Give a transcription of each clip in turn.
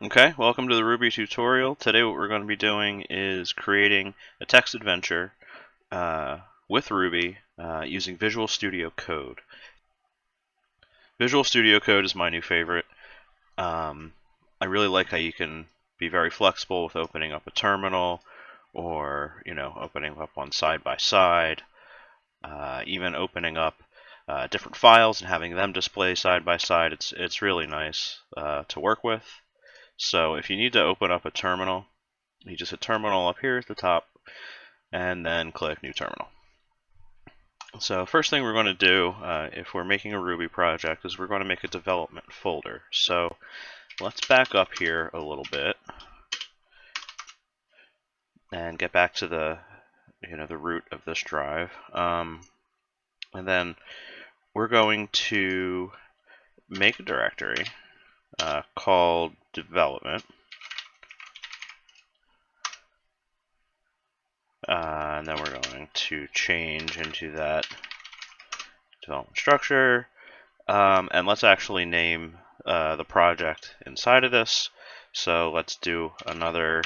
Okay, welcome to the Ruby tutorial. Today what we're going to be doing is creating a text adventure with Ruby using Visual Studio Code. Visual Studio Code is my new favorite. I really like how you can be very flexible with opening up a terminal or, opening up one side by side, even opening up different files and having them display side by side. It's really nice to work with. So if you need to open up a terminal, you just hit terminal up here at the top and then click new terminal. So first thing we're going to do if we're making a Ruby project is we're going to make a development folder. So let's back up here a little bit and get back to the root of this drive. And then we're going to make a directory called development. And then we're going to change into that development structure. And let's actually name the project inside of this. So let's do another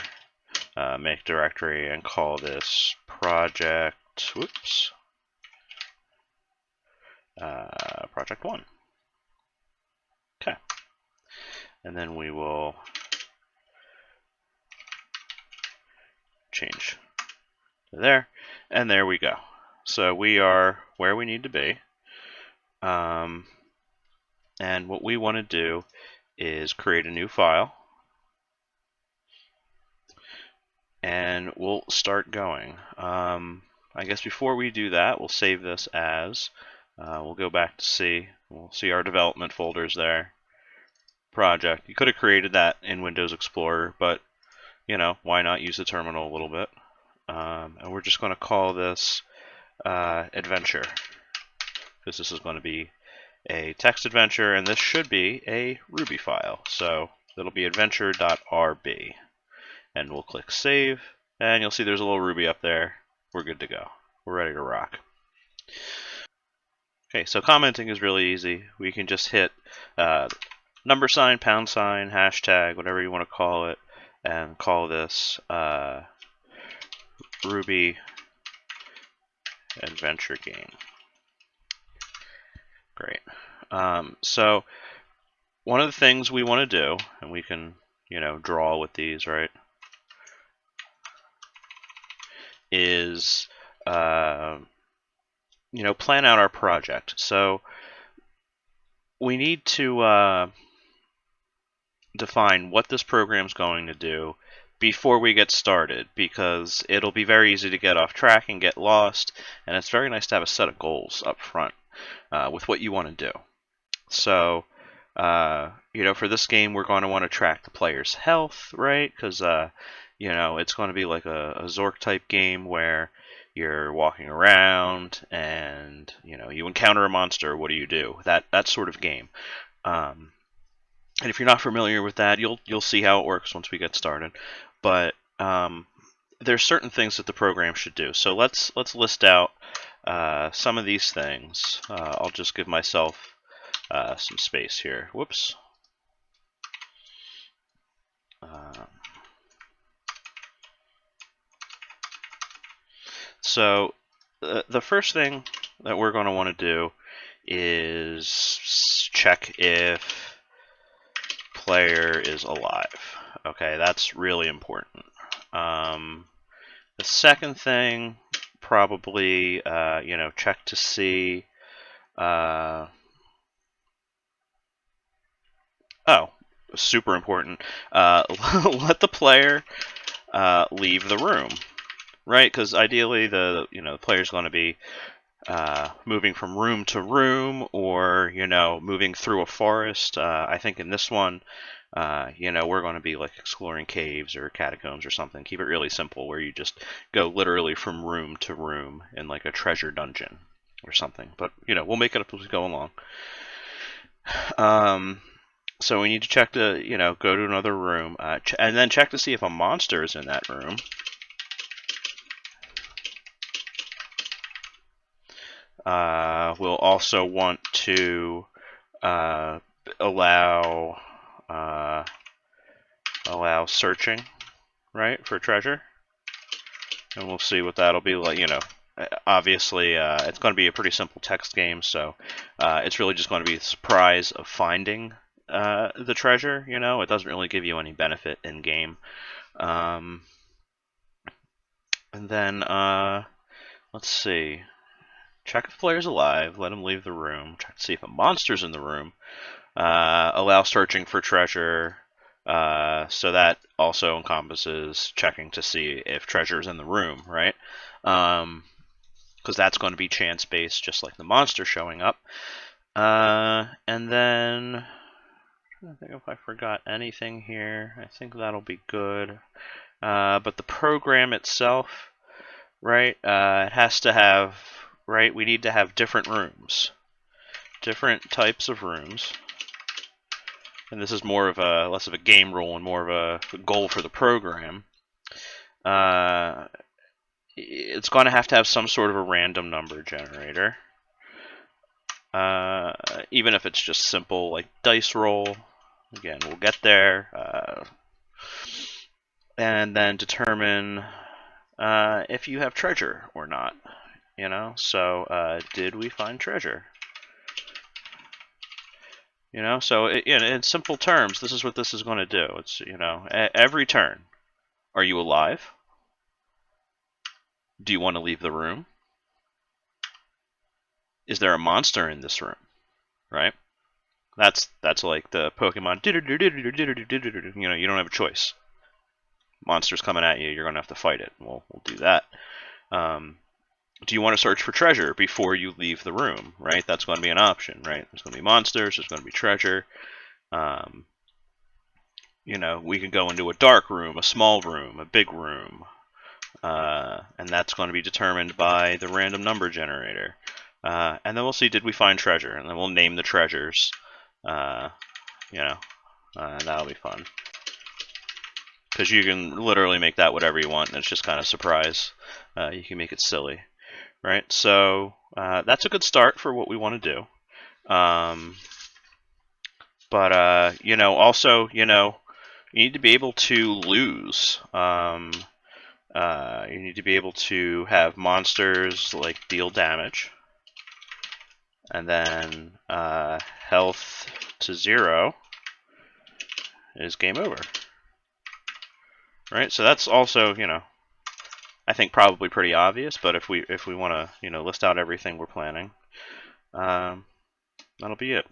make directory and call this project, project 1. Okay. And then we will change to there. And there we go. So we are where we need to be. And what we want to do is create a new file. And we'll start going. I guess before we do that, we'll save this as, we'll go back to C. We'll see our development folders there. Project. You could have created that in Windows Explorer, but, why not use the terminal a little bit? And we're just going to call this adventure, because this is going to be a text adventure, and this should be a Ruby file. So it'll be adventure.rb. And we'll click save, and you'll see there's a little Ruby up there. We're good to go. We're ready to rock. Okay, so commenting is really easy. We can just hit number sign, pound sign, hashtag, whatever you want to call it, and call this Ruby Adventure Game. Great. So one of the things we want to do, and we can, draw with these, right, is plan out our project. So we need to define what this program is going to do before we get started, because it'll be very easy to get off track and get lost, and it's very nice to have a set of goals up front with what you want to do. So for this game, we're going to want to track the player's health, right? Because it's going to be like a Zork type game where you're walking around and you encounter a monster. What do you do? That sort of game. And if you're not familiar with that, you'll see how it works once we get started. But there's certain things that the program should do. So let's list out some of these things. I'll just give myself some space here. Whoops. So the first thing that we're going to want to do is check if player is alive. Okay, that's really important. The second thing, probably, check to see. Super important. Let the player leave the room, right? Because ideally, the player's going to be moving from room to room, or moving through a forest. I think in this one, we're going to be like exploring caves or catacombs or something. Keep it really simple, where you just go literally from room to room in like a treasure dungeon or something. But we'll make it up as we go along. So we need to check to go to another room, and then check to see if a monster is in that room. We'll also want to allow allow searching, right, for treasure. And we'll see what that'll be like. Obviously, it's going to be a pretty simple text game, so it's really just going to be the surprise of finding the treasure. It doesn't really give you any benefit in game. And then let's see. Check if the player's alive. Let him leave the room. Check to see if a monster's in the room. Allow searching for treasure. So that also encompasses checking to see if treasure is in the room, right? Because that's going to be chance-based, just like the monster showing up. And then, I think if I forgot anything here, I think that'll be good. But the program itself, right, it has to have, right, we need to have different rooms. Different types of rooms. And this is more of less of a game rule and more of a goal for the program. It's going to have some sort of a random number generator. Even if it's just simple, like dice roll. Again, we'll get there. And then determine if you have treasure or not. So did we find treasure? So in simple terms, this is what this is going to do. It's, every turn. Are you alive? Do you want to leave the room? Is there a monster in this room? Right? That's like the Pokemon. You don't have a choice. Monster's coming at you. You're going to have to fight it. We'll do that. Do you want to search for treasure before you leave the room? Right? That's going to be an option. Right? There's going to be monsters. There's going to be treasure. We could go into a dark room, a small room, a big room. And that's going to be determined by the random number generator. And then we'll see, did we find treasure? And then we'll name the treasures. And that'll be fun. Because you can literally make that whatever you want, and it's just kind of surprise. You can make it silly. Right? So that's a good start for what we want to do. But also, you need to be able to lose. You need to be able to have monsters like deal damage. And then health to 0 is game over. Right? So that's also, I think probably pretty obvious, but if we want to, list out everything we're planning, that'll be it.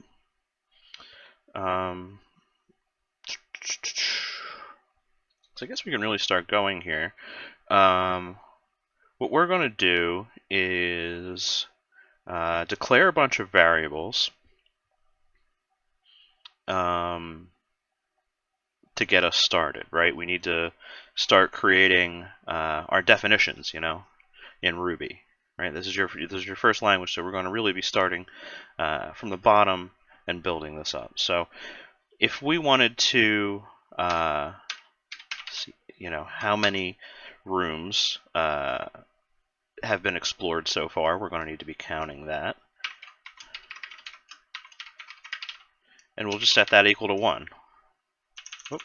So I guess we can really start going here. What we're going to do is declare a bunch of variables to get us started, right? We need to start creating our definitions, in Ruby, right? This is your first language, so we're going to really be starting from the bottom and building this up. So if we wanted to see, how many rooms have been explored so far, we're going to need to be counting that. And we'll just set that equal to 1. Oop.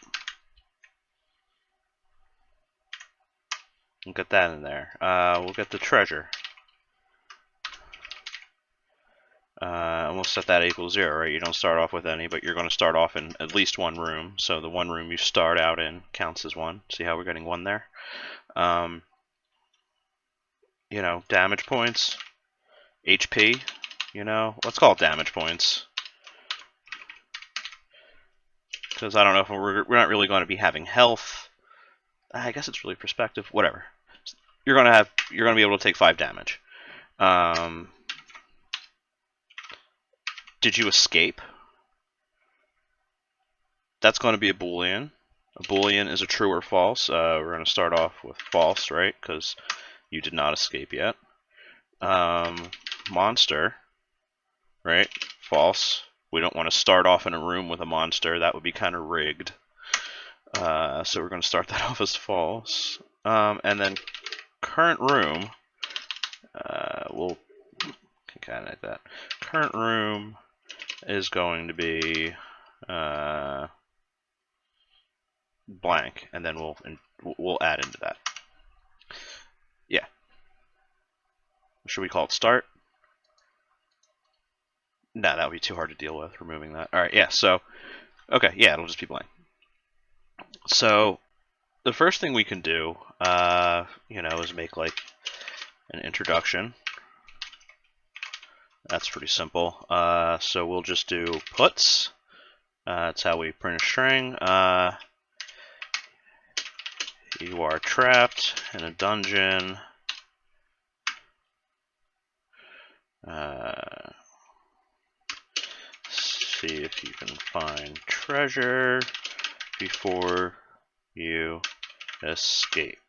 We'll get that in there. We'll get the treasure. And we'll set that equal 0, right? You don't start off with any, but you're going to start off in at least one room. So the one room you start out in counts as 1. See how we're getting 1 there? Damage points, HP, let's call it damage points. Because I don't know if we're not really going to be having health. I guess it's really perspective. Whatever. You're going to be able to take 5 damage. Did you escape? That's going to be a Boolean. A Boolean is a true or false. We're going to start off with false, right? Because you did not escape yet. Monster, right? False. We don't want to start off in a room with a monster. That would be kind of rigged. So we're going to start that off as false. And then current room, we'll concatenate that. Current room is going to be blank, and then we'll add into that. Yeah. Should we call it start? No, that would be too hard to deal with, removing that. All right, yeah, so, okay, yeah, it'll just be blank. So, the first thing we can do, is make like an introduction. That's pretty simple. So we'll just do puts. That's how we print a string. You are trapped in a dungeon. See if you can find treasure before you escape.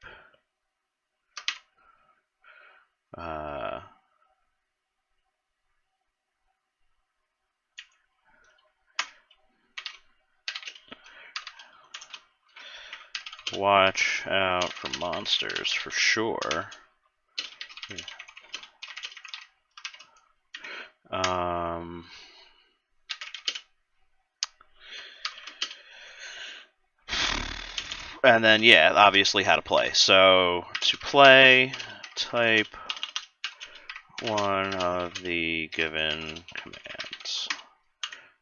Watch out for monsters for sure. And then, yeah, obviously how to play. So, to play, type one of the given commands.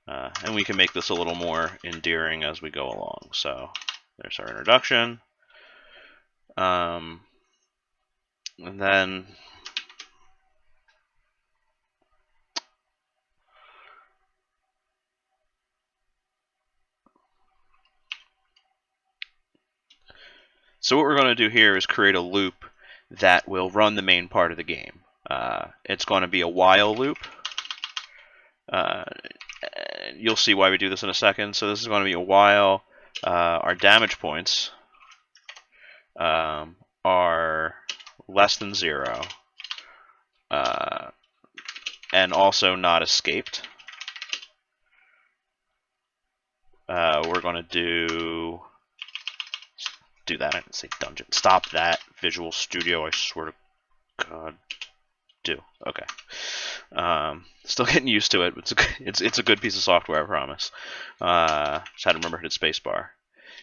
And we can make this a little more endearing as we go along. So, there's our introduction. And then so what we're going to do here is create a loop that will run the main part of the game. It's going to be a while loop. You'll see why we do this in a second. So this is going to be a while. Our damage points are less than 0. And also not escaped. We're going to do that. I didn't say dungeon. Stop that. Visual Studio, I swear to God. Do. Okay. Still getting used to it. It's a good piece of software, I promise. Just had to remember to hit spacebar.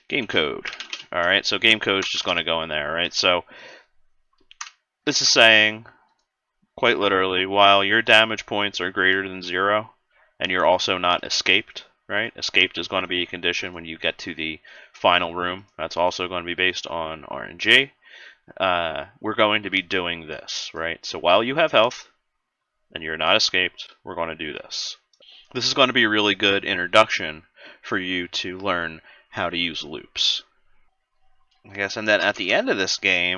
Game code. All right, so game code is just going to go in there, right? So this is saying, quite literally, while your damage points are greater than 0, and you're also not escaped, right? Escaped is going to be a condition when you get to the final room. That's also going to be based on RNG. We're going to be doing this, right? So while you have health and you're not escaped, we're going to do this. This is going to be a really good introduction for you to learn how to use loops. I guess, and then at the end of this game,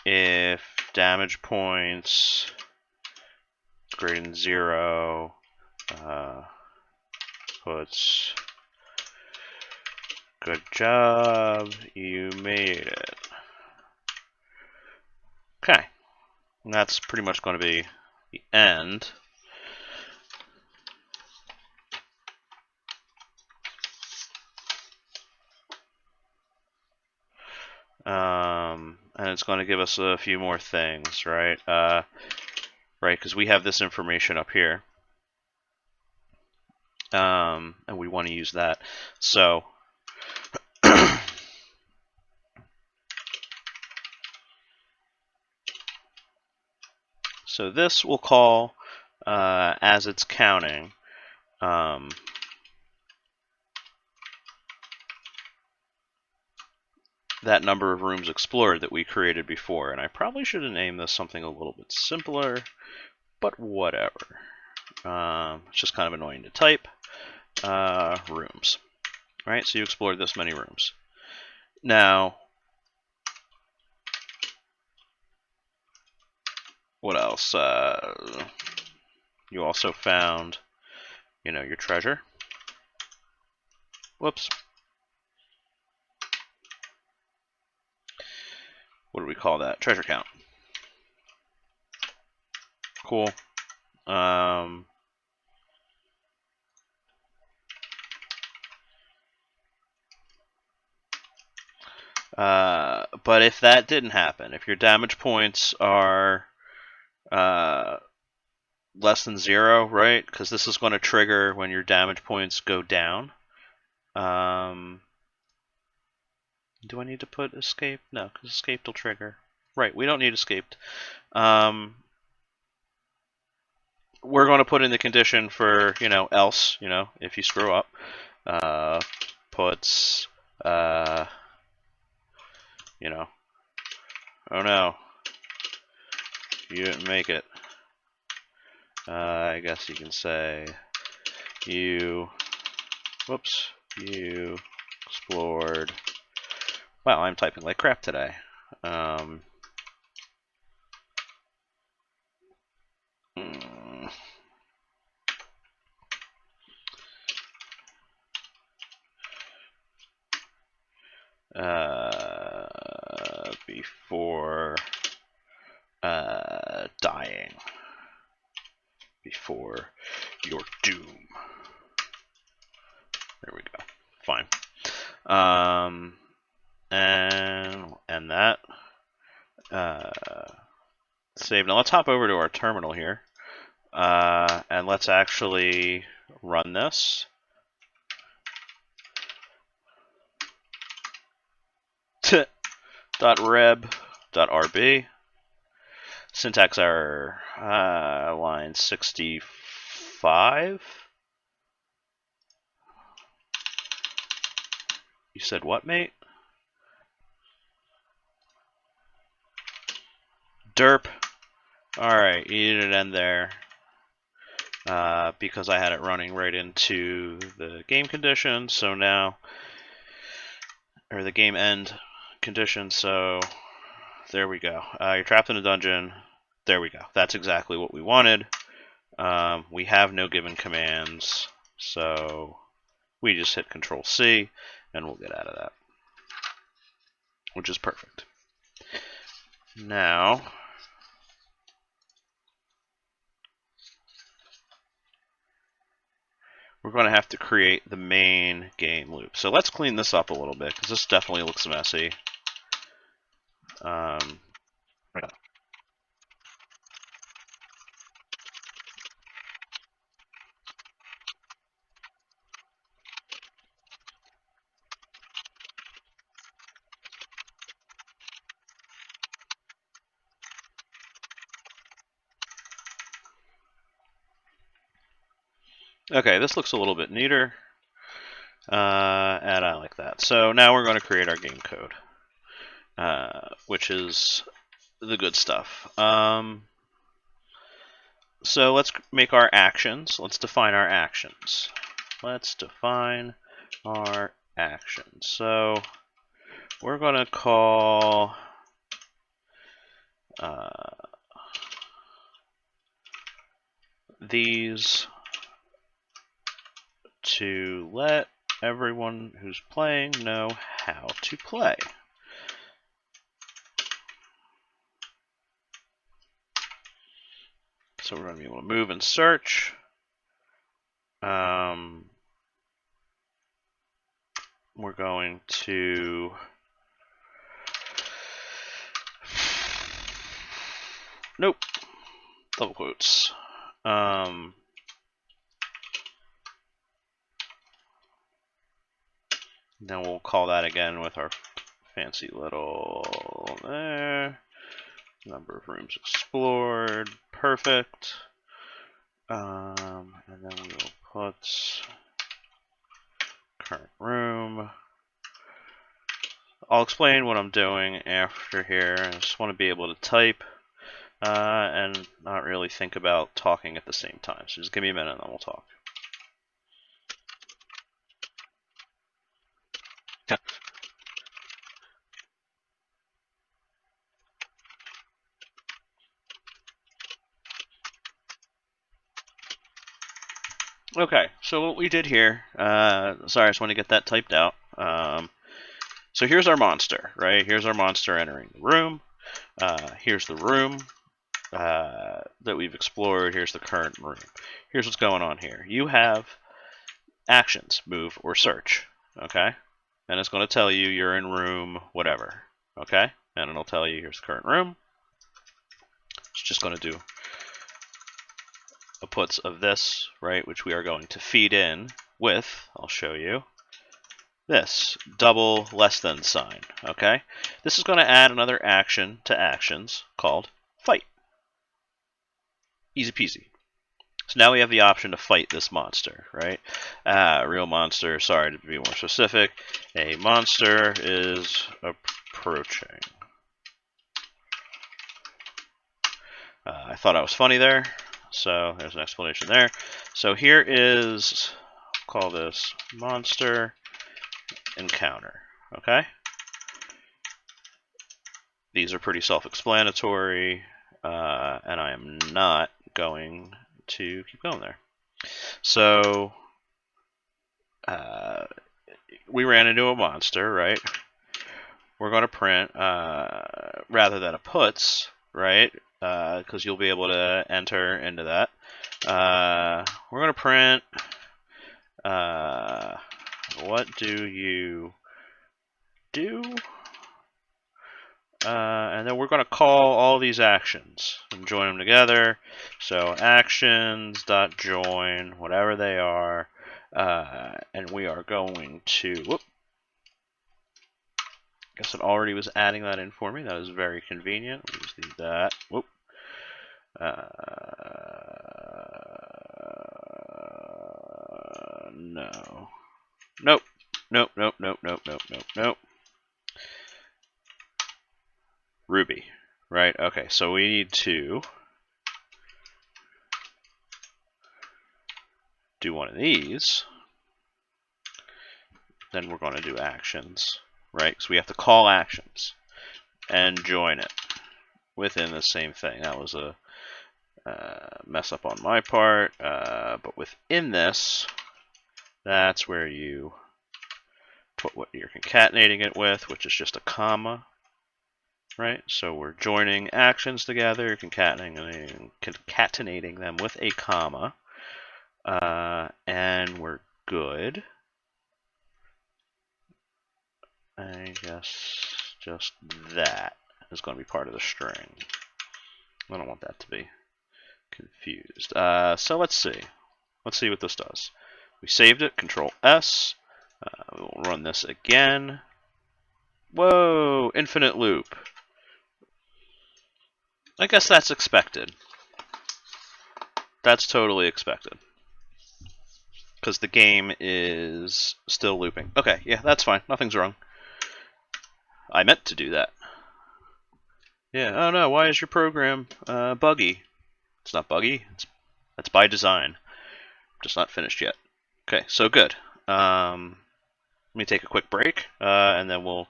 if damage points greater than 0, puts good job, you made it. Okay, and that's pretty much going to be the end. And it's going to give us a few more things, right? Right, because we have this information up here. And we want to use that. So, so this we'll call, as it's counting, that number of rooms explored that we created before. And I probably should have named this something a little bit simpler, but whatever. It's just kind of annoying to type. Rooms. Right, so you explored this many rooms. Now, what else? You also found, your treasure. Whoops. What do we call that? Treasure count. Cool. But if that didn't happen, if your damage points are less than 0, right? Because this is going to trigger when your damage points go down. Do I need to put escape? No, because escaped will trigger. Right, we don't need escaped. We're going to put in the condition for, else, if you screw up. Puts, oh no, you didn't make it. I guess you can say you explored. Wow, I'm typing like crap today. Before dying. Before your doom. There we go. Fine. And that. Save. Now let's hop over to our terminal here. And let's actually run this. .reb.rb. Syntax error. Line 65. You said what, mate? Derp. Alright, you didn't end there. Because I had it running right into the game condition, so now, or the game end condition, so there we go. You're trapped in a dungeon. There we go. That's exactly what we wanted. We have no given commands, so we just hit Control C and we'll get out of that, which is perfect. Now, we're going to have to create the main game loop. So let's clean this up a little bit, because this definitely looks messy. Okay, this looks a little bit neater, and I like that. So now we're going to create our game code, which is the good stuff. So let's make our actions. Let's define our actions. So we're going to call these to let everyone who's playing know how to play. So we're going to be able to move and search. We're going to double quotes. Then we'll call that again with our fancy little there. Number of rooms explored. Perfect. And then we will put current room. I'll explain what I'm doing after here. I just want to be able to type and not really think about talking at the same time. So just give me a minute and then we'll talk. Okay, so what we did here, sorry, I just want to get that typed out. So here's our monster, right? Here's our monster entering the room. Here's the room that we've explored. Here's the current room. Here's what's going on here. You have actions, move or search, okay? And it's going to tell you you're in room whatever, okay? And it'll tell you here's the current room. It's just going to do a puts of this, right, which we are going to feed in with, I'll show you, this double less than sign. Okay, this is going to add another action to actions called fight. Easy peasy. So now we have the option to fight this monster, right? Real monster, sorry to be more specific. A monster is approaching. I thought I was funny there, so there's an explanation there. So here is, I'll call this monster encounter, okay? These are pretty self-explanatory, and I am not going to keep going there. So we ran into a monster, right? We're going to print, rather than a puts, right? Because you'll be able to enter into that. We're going to print, what do you do? And then we're going to call all these actions and join them together. So actions.join, whatever they are, and we are going to, whoop, I guess it already was adding that in for me. That is very convenient. We'll just leave that. Whoop. No. Nope. Nope, nope, nope, nope, nope, nope, nope. Ruby. Right, okay, so we need to do one of these. Then we're going to do actions, right? So we have to call actions and join it within the same thing. That was a mess up on my part, but within this, that's where you put what you're concatenating it with, which is just a comma, right? So we're joining actions together, concatenating them with a comma, and we're good. I guess just that is going to be part of the string. I don't want that to be confused. So let's see. Let's see what this does. We saved it, Control S. We'll run this again. Whoa, infinite loop. I guess that's expected. That's totally expected. Because the game is still looping. Okay, yeah, that's fine. Nothing's wrong. I meant to do that. Yeah, oh no, why is your program buggy? It's not buggy. That's by design. Just not finished yet. Okay, so good. Let me take a quick break, and then we'll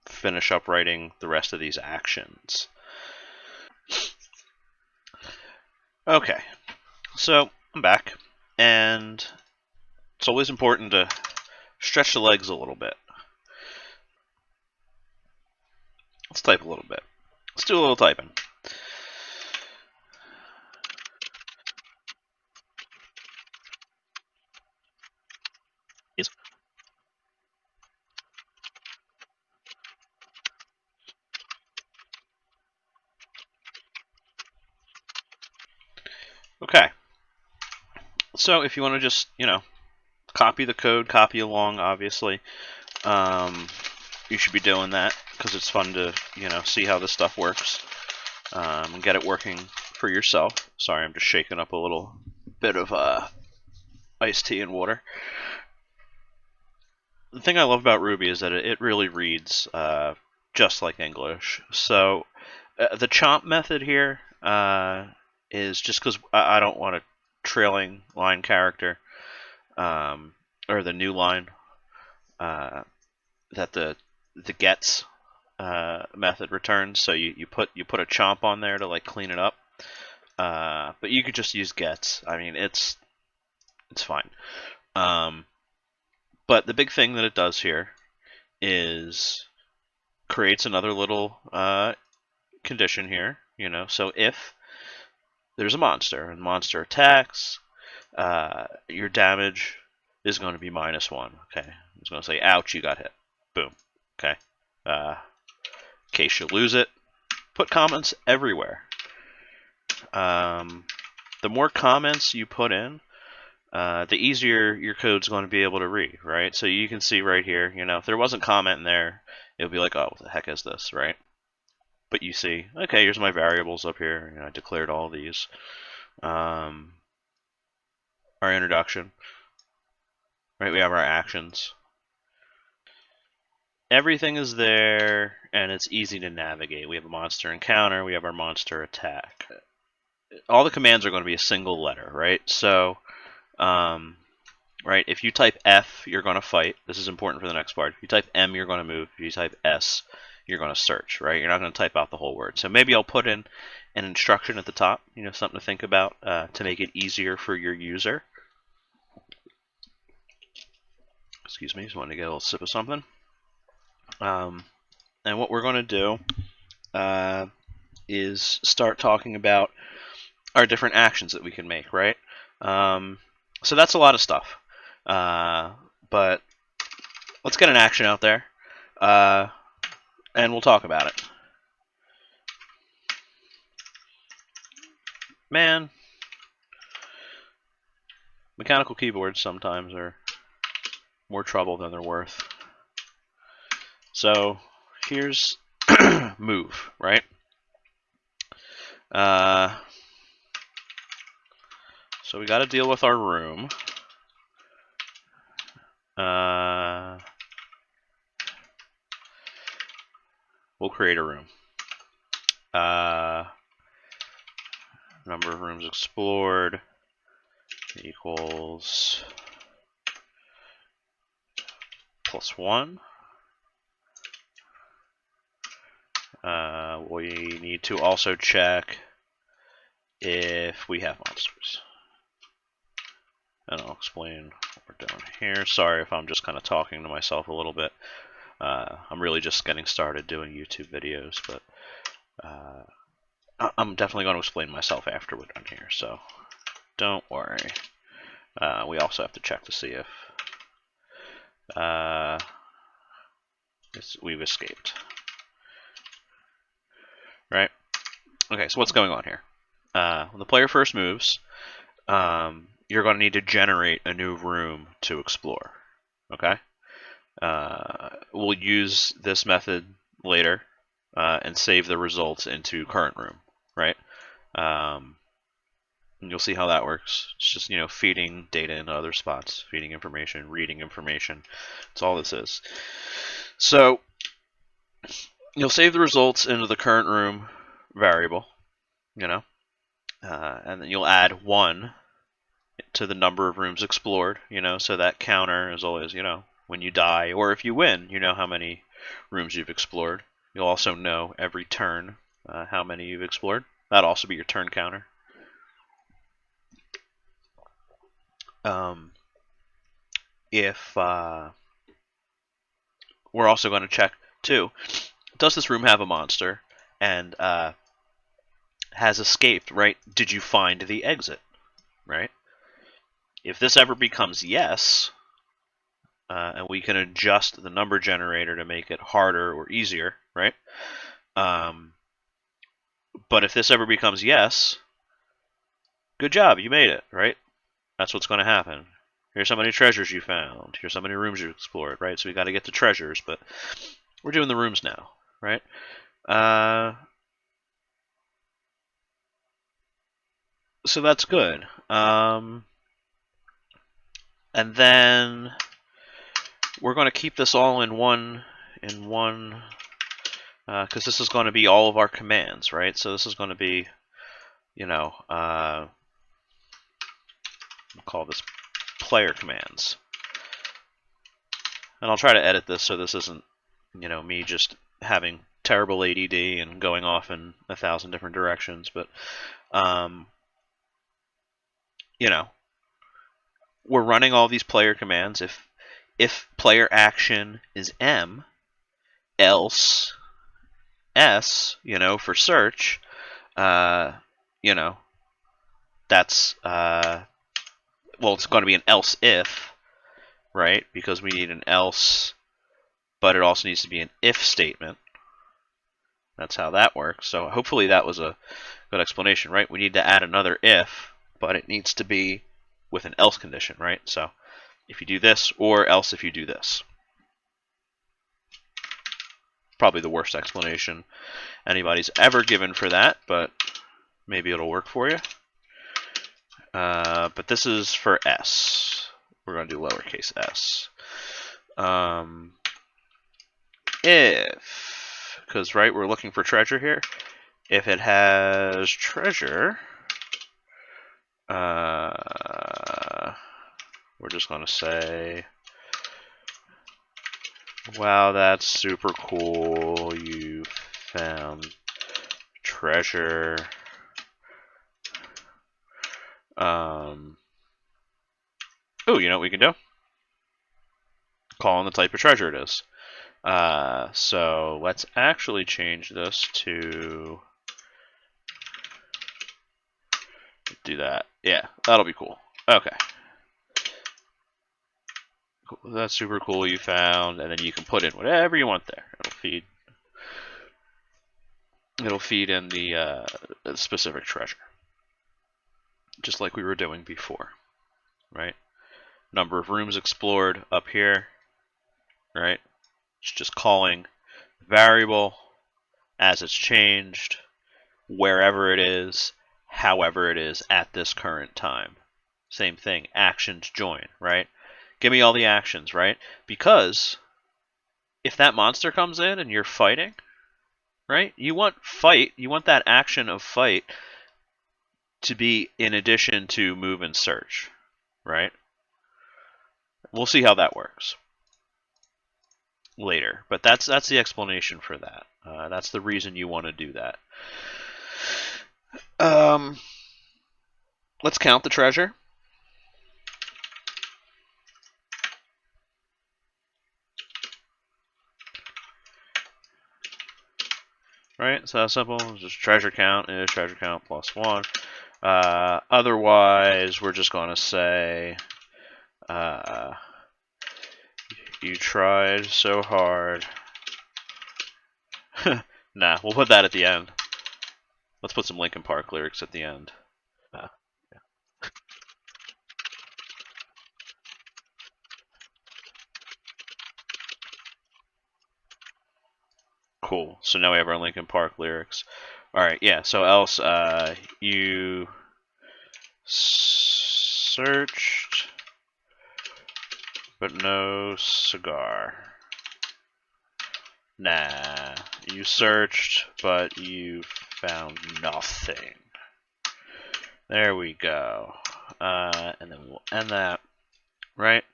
finish up writing the rest of these actions. Okay, so I'm back, and it's always important to stretch the legs a little bit. Let's type a little bit. Let's do a little typing. Yes. Okay. So if you want to just, copy the code, copy along, obviously, you should be doing that because it's fun to, see how this stuff works and get it working for yourself. Sorry, I'm just shaking up a little bit of iced tea and water. The thing I love about Ruby is that it really reads just like English. So the chomp method here is just because I don't want a trailing line character or the new line that the gets method returns. So you put a chomp on there to like clean it up, but you could just use gets. I mean, it's fine. But the big thing that it does here is creates another little condition here. So if there's a monster and the monster attacks, your damage is going to be -1. Okay, it's going to say, "Ouch, you got hit." Boom. Okay. In case you lose it, put comments everywhere. The more comments you put in, the easier your code's going to be able to read, right? So you can see right here, if there wasn't comment in there, it would be like, oh, what the heck is this, right? But you see, okay, here's my variables up here. I declared all these. Our introduction, right? We have our actions. Everything is there, and it's easy to navigate. We have a monster encounter. We have our monster attack. All the commands are going to be a single letter, right? So, right, if you type F, you're going to fight. This is important for the next part. If you type M, you're going to move. If you type S, you're going to search, right? You're not going to type out the whole word. So maybe I'll put in an instruction at the top, something to think about to make it easier for your user. Excuse me, just wanted to get a little sip of something. And what we're going to do is start talking about our different actions that we can make, right? So that's a lot of stuff. But let's get an action out there, and we'll talk about it. Man, mechanical keyboards sometimes are more trouble than they're worth. So here's move, right? So we got to deal with our room. We'll create a room. Number of rooms explored equals +1. We need to also check if we have monsters. And I'll explain what we're doing here. Sorry if I'm just kind of talking to myself a little bit. I'm really just getting started doing YouTube videos, but I'm definitely going to explain myself after we're done here, so don't worry. We also have to check to see if we've escaped. Right? Okay, so what's going on here? When the player first moves, you're going to need to generate a new room to explore. Okay? We'll use this method later and save the results into current room, right? And you'll see how that works. It's just, feeding data into other spots, feeding information, reading information. That's all this is. So you'll save the results into the current room variable, and then you'll add 1 to the number of rooms explored, so that counter is always, when you die, or if you win, you know how many rooms you've explored. You'll also know every turn how many you've explored. That'll also be your turn counter. We're also going to check, too, does this room have a monster? And has escaped, right? Did you find the exit, right? If this ever becomes yes, and we can adjust the number generator to make it harder or easier, right? But if this ever becomes yes, good job, you made it, right? That's what's going to happen. Here's how many treasures you found. Here's how many rooms you explored, right? So we got to get the treasures, but we're doing the rooms now, right? So that's good. And then we're going to keep this all in one, because this is going to be all of our commands, right? So this is going to be, I'll call this player commands. And I'll try to edit this so this isn't, me just having terrible ADD and going off in 1,000 different directions, but we're running all these player commands. If player action is M, else S, for search, that's well, it's going to be an else if, right? Because we need an else, but it also needs to be an if statement. That's how that works. So hopefully that was a good explanation, right? We need to add another if, but it needs to be with an else condition, right? So if you do this, or else if you do this. Probably the worst explanation anybody's ever given for that, but maybe it'll work for you. But this is for S. We're going to do lowercase s. If, because right, we're looking for treasure here. If it has treasure, we're just going to say, wow, that's super cool. You found treasure. Oh, you know what we can do? Call on the type of treasure it is. So let's actually change this to do that. Yeah, that'll be cool. Okay. Cool. That's super cool you found, and then you can put in whatever you want there. It'll feed in the specific treasure. Just like we were doing before, right? Number of rooms explored up here, right? It's just calling variable as it's changed, wherever it is, however it is at this current time. Same thing, actions join, right? Give me all the actions, right? Because if that monster comes in and you're fighting, right? You want that action of fight to be in addition to move and search, right? We'll see how that works later, but that's the explanation for that. That's the reason you want to do that. Let's count the treasure. Right, so that's simple. Just treasure count is treasure count plus 1. Otherwise, we're just going to say you tried so hard. Nah, we'll put that at the end. Let's put some Linkin Park lyrics at the end. Yeah. Cool. So now we have our Linkin Park lyrics. All right, yeah. So else, you searched, but no cigar. Nah, you searched, but you found nothing. There we go. And then we'll end that, right?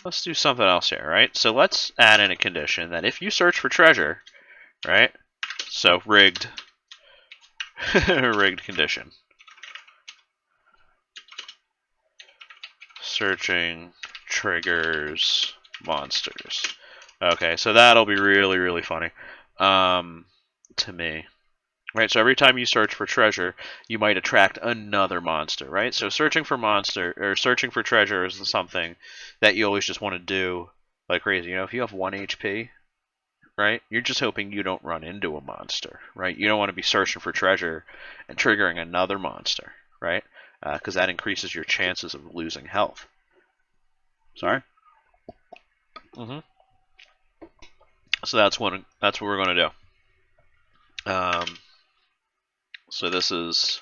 Let's do something else here, right? So let's add in a condition that if you search for treasure, right? So rigged, rigged condition. Searching triggers monsters. Okay, so that'll be really, really funny to me. Right, so every time you search for treasure, you might attract another monster, right? So searching for treasure is something that you always just want to do like crazy. You know, if you have 1 HP, right, you're just hoping you don't run into a monster, right? You don't want to be searching for treasure and triggering another monster, right? Because that increases your chances of losing health. Sorry? Mm-hmm. So that's what we're going to do. So this is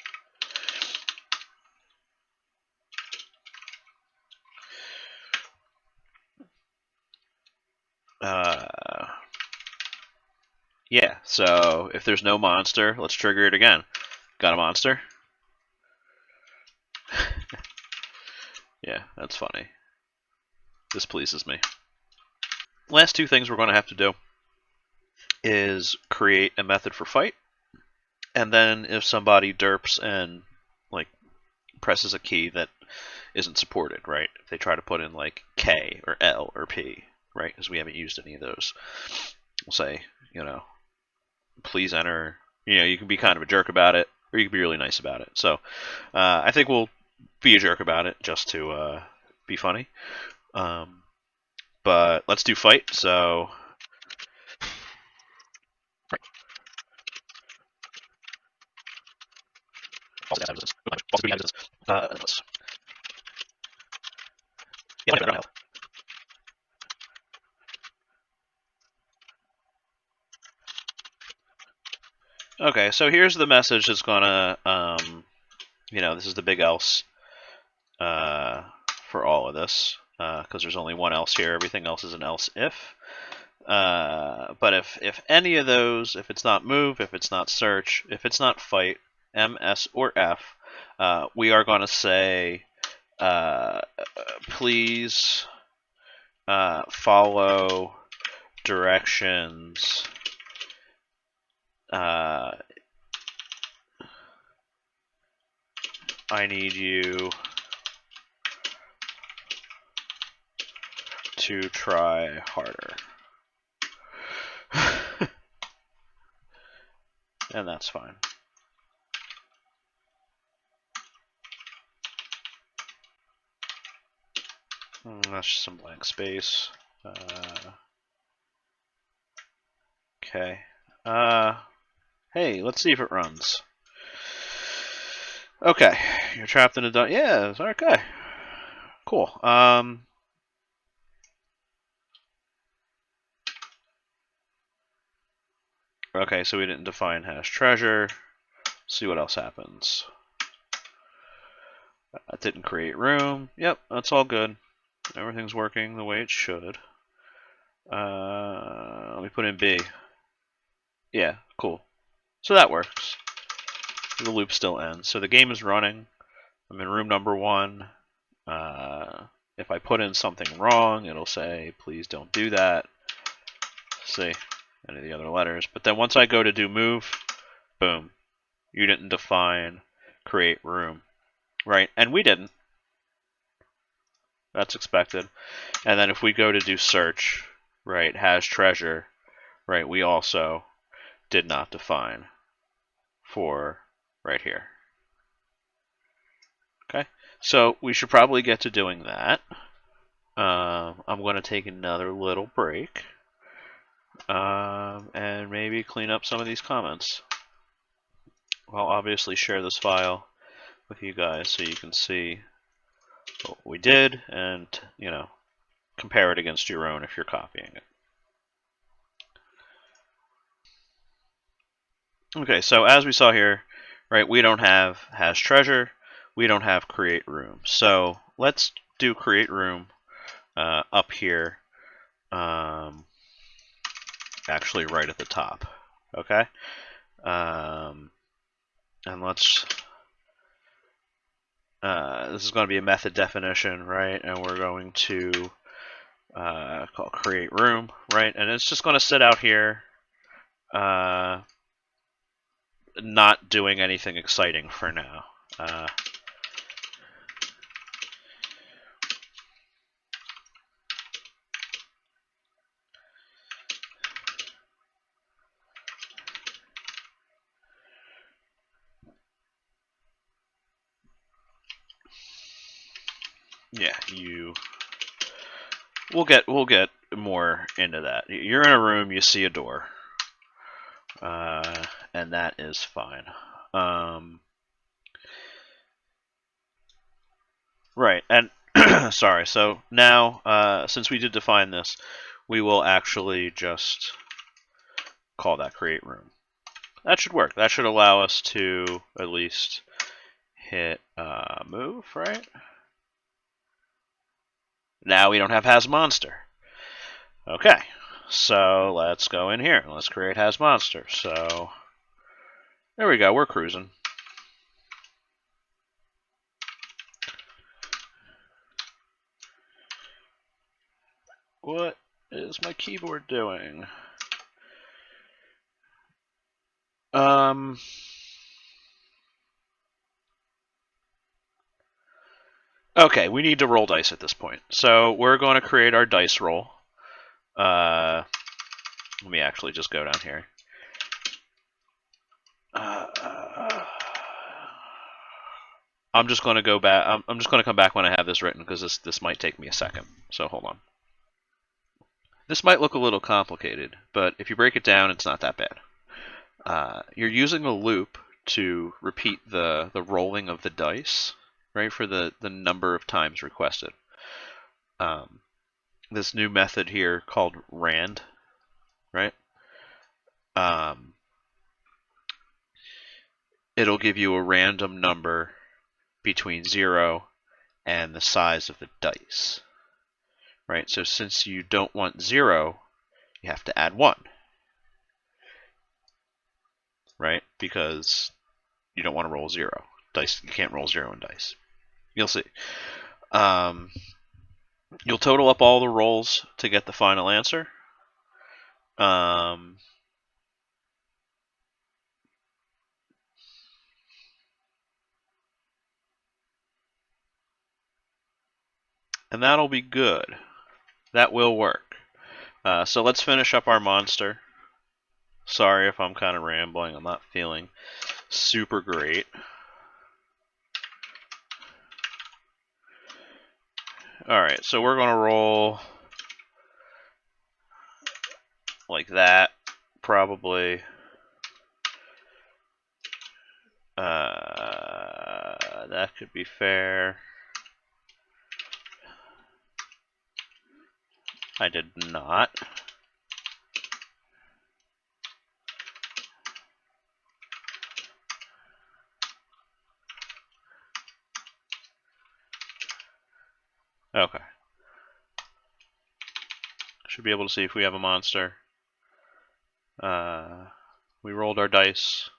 yeah, so if there's no monster, let's trigger it again. Got a monster? Yeah, that's funny. This pleases me. Last two things we're going to have to do is create a method for fight, and then if somebody derps and like presses a key that isn't supported, right? If they try to put in like K or L or P, right? Because we haven't used any of those. We'll say, you know, please enter. You know, you can be kind of a jerk about it, or you can be really nice about it. So I think we'll be a jerk about it just to be funny. But let's do fight. So Okay, so here's the message that's gonna, this is the big else for all of this, because there's only one else here. Everything else is an else if. But if any of those, if it's not move, if it's not search, if it's not fight, M, S, or F, we are going to say, please follow directions I need you to try harder. And that's fine. That's just some blank space. Okay. Hey, let's see if it runs. Okay, you're trapped in a dungeon. Yeah, it's okay. Cool. Okay, so we didn't define hash treasure. See what else happens. Didn't create room. Yep, that's all good. Everything's working the way it should. Let me put in B. Yeah, cool. So that works. The loop still ends. So the game is running. I'm in room number 1. If I put in something wrong, it'll say, please don't do that. See, any of the other letters. But then once I go to do move, boom. You didn't define create room. Right? And we didn't. That's expected. And then if we go to do search, right, has treasure, right, we also did not define for right here. Okay, so we should probably get to doing that. I'm going to take another little break and maybe clean up some of these comments. I'll obviously share this file with you guys so you can see what we did and, compare it against your own if you're copying it. Okay, so as we saw here, right, we don't have has treasure, we don't have create room. So let's do create room up here, actually right at the top, okay? And let's, this is going to be a method definition, right? And we're going to call create room, right? And it's just going to sit out here, not doing anything exciting for now. Yeah, we'll get more into that. You're in a room, you see a door, and that is fine. Right, and sorry. So now, since we did define this, we will actually just call that create room. That should work. That should allow us to at least hit move, right? Now we don't have has monster. Okay, so let's go in here. Let's create has monster. So there we go. We're cruising. What is my keyboard doing? Okay, we need to roll dice at this point. So we're going to create our dice roll. Let me actually just go down here. I'm just going to go back. I'm just going to come back when I have this written because this might take me a second. So hold on. This might look a little complicated, but if you break it down, it's not that bad. You're using a loop to repeat the rolling of the dice, right, for the number of times requested. This new method here called rand, right? It'll give you a random number between 0 and the size of the dice, right? So since you don't want 0, you have to add 1, right? Because you don't want to roll 0. Dice, you can't roll 0 in dice. You'll see. You'll total up all the rolls to get the final answer. And that'll be good. That will work. So let's finish up our monster. Sorry if I'm kind of rambling. I'm not feeling super great. Alright, so we're going to roll like that, probably. That could be fair. I did not. Okay. Should be able to see if we have a monster. We rolled our dice.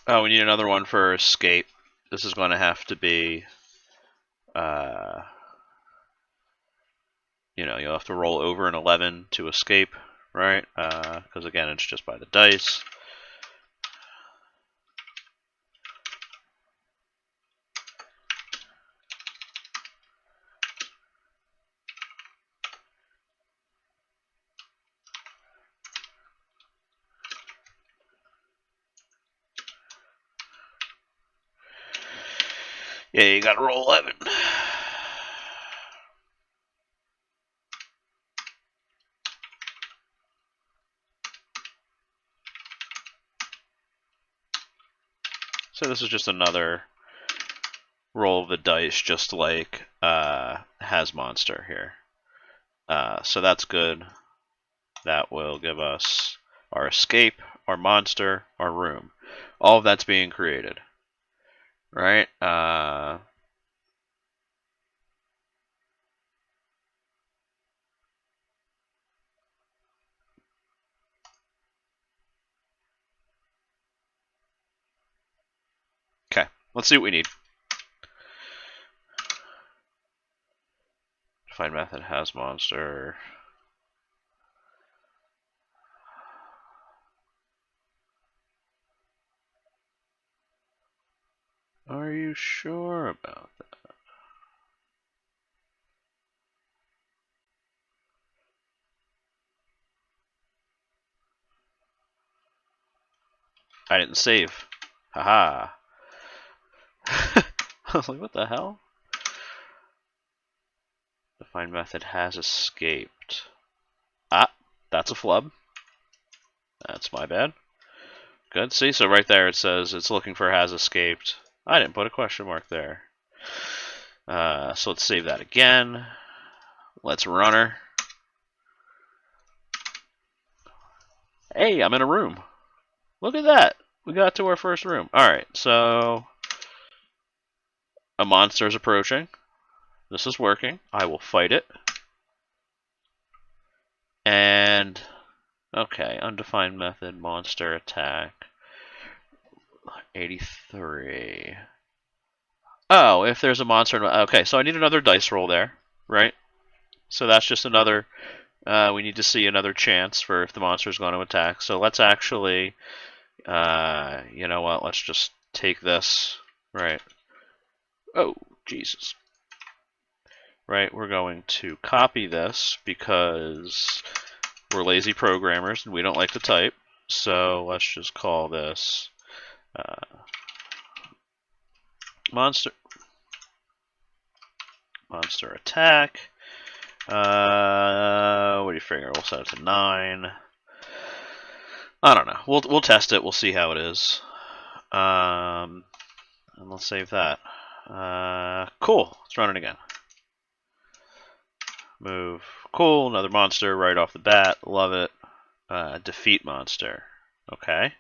Oh, we need another one for escape. This is going to have to be, you'll have to roll over an 11 to escape, right? Because again, it's just by the dice. Yeah, you gotta roll 11. So this is just another roll of the dice, just like has monster here. So that's good. That will give us our escape, our monster, our room. All of that's being created, right? Okay, let's see what we need. Define method has monster. Are you sure about that? I didn't save. Haha. I was like, what the hell? Define method has escaped. Ah, that's a flub. That's my bad. Good. See, so right there it says it's looking for has escaped. I didn't put a question mark there. So let's save that again. Let's run her. Hey, I'm in a room. Look at that. We got to our first room. Alright, so a monster is approaching. This is working. I will fight it. And, okay, undefined method, monster attack. 83. Oh, if there's a monster. Okay, so I need another dice roll there, right? So that's just another. We need to see another chance for if the monster is going to attack. So let's actually, you know what? Let's just take this, right? Oh, Jesus. Right, we're going to copy this because we're lazy programmers and we don't like to type. So let's just call this monster attack. What do you figure? We'll set it to 9. I don't know. We'll test it. We'll see how it is. And let's save that. Cool. Let's run it again. Move. Cool. Another monster right off the bat. Love it. Defeat monster. Okay.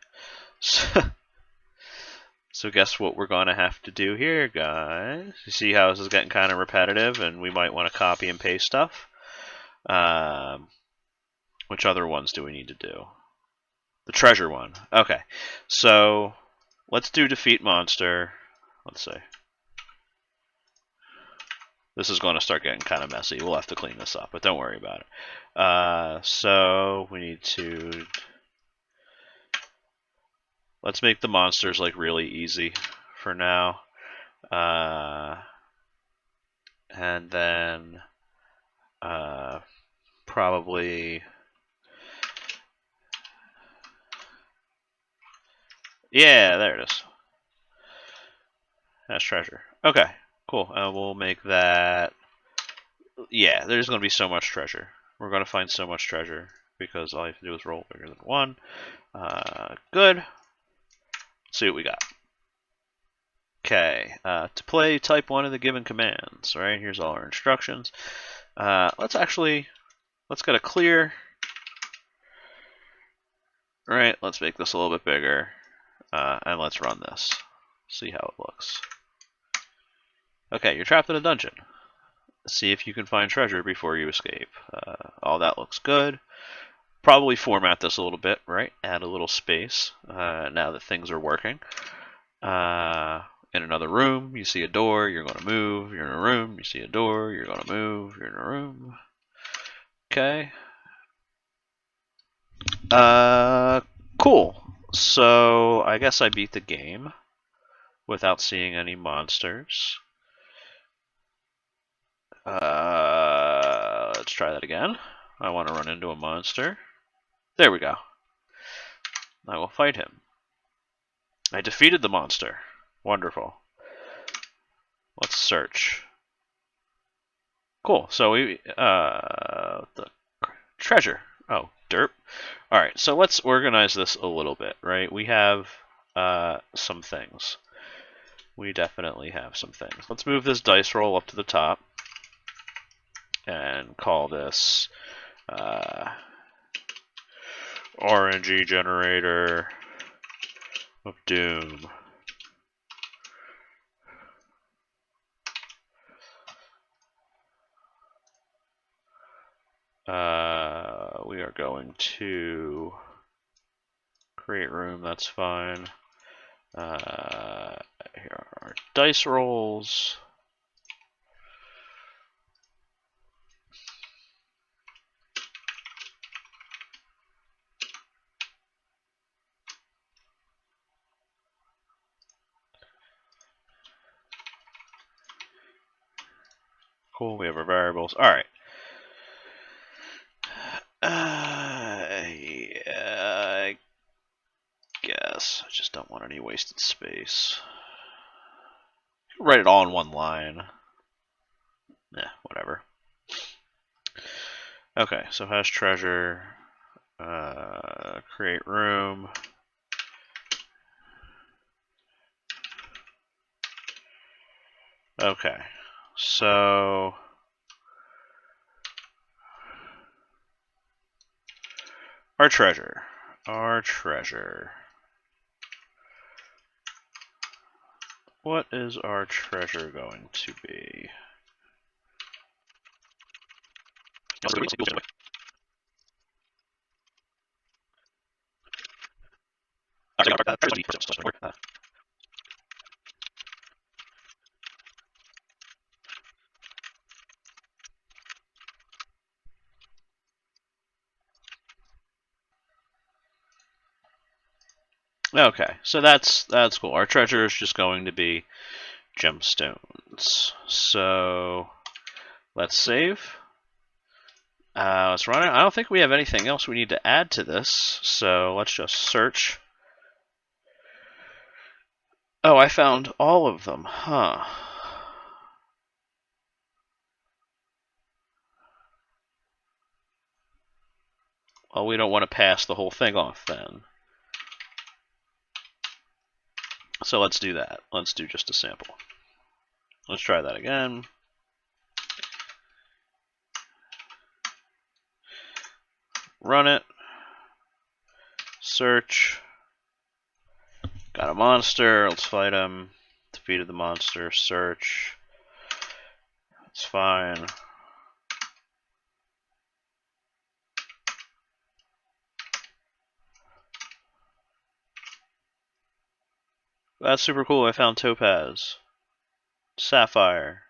So guess what we're going to have to do here, guys? You see how this is getting kind of repetitive, and we might want to copy and paste stuff? Which other ones do we need to do? The treasure one. Okay. So let's do defeat monster. Let's see. This is going to start getting kind of messy. We'll have to clean this up, but don't worry about it. So we need to... Let's make the monsters like really easy for now. And then probably... Yeah, there it is. That's treasure. Okay, cool. We'll make that... Yeah, there's going to be so much treasure. We're going to find so much treasure because all you have to do is roll bigger than 1. Good. Let's see what we got. Okay, to play, type 1 of the given commands. Right, here's all our instructions. Let's get a clear. All right, let's make this a little bit bigger, and let's run this. See how it looks. Okay, you're trapped in a dungeon. See if you can find treasure before you escape. All that looks good. Probably format this a little bit, right? Add a little space now that things are working. In another room, you see a door, you're going to move. You're in a room, you see a door, you're going to move. You're in a room. Okay. Cool. So I guess I beat the game without seeing any monsters. Let's try that again. I want to run into a monster. There we go. I will fight him. I defeated the monster. Wonderful. Let's search. Cool. So we the treasure. Oh, derp. All right. So let's organize this a little bit, right? We have some things. We definitely have some things. Let's move this dice roll up to the top and call this RNG generator of doom. We are going to create room, that's fine. Here are our dice rolls. Cool, we have our variables. All right. Yeah, I guess I just don't want any wasted space. Write it all in one line. Yeah, whatever. Okay, so has treasure, create room. Okay, so our treasure. What is our treasure going to be? Okay, so that's cool. Our treasure is just going to be gemstones. So let's save. Let's run it. I don't think we have anything else we need to add to this, so let's just search. Oh, I found all of them, huh? Well, we don't want to pass the whole thing off then. So let's do that. Let's do just a sample. Let's try that again. Run it. Search. Got a monster. Let's fight him. Defeated the monster. Search. It's fine. That's super cool. I found Topaz. Sapphire.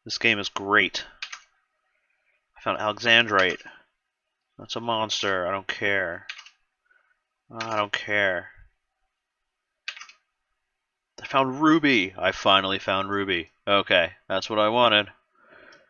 This game is great. I found Alexandrite. That's a monster. I don't care. I don't care. I found Ruby. I finally found Ruby. Okay, that's what I wanted.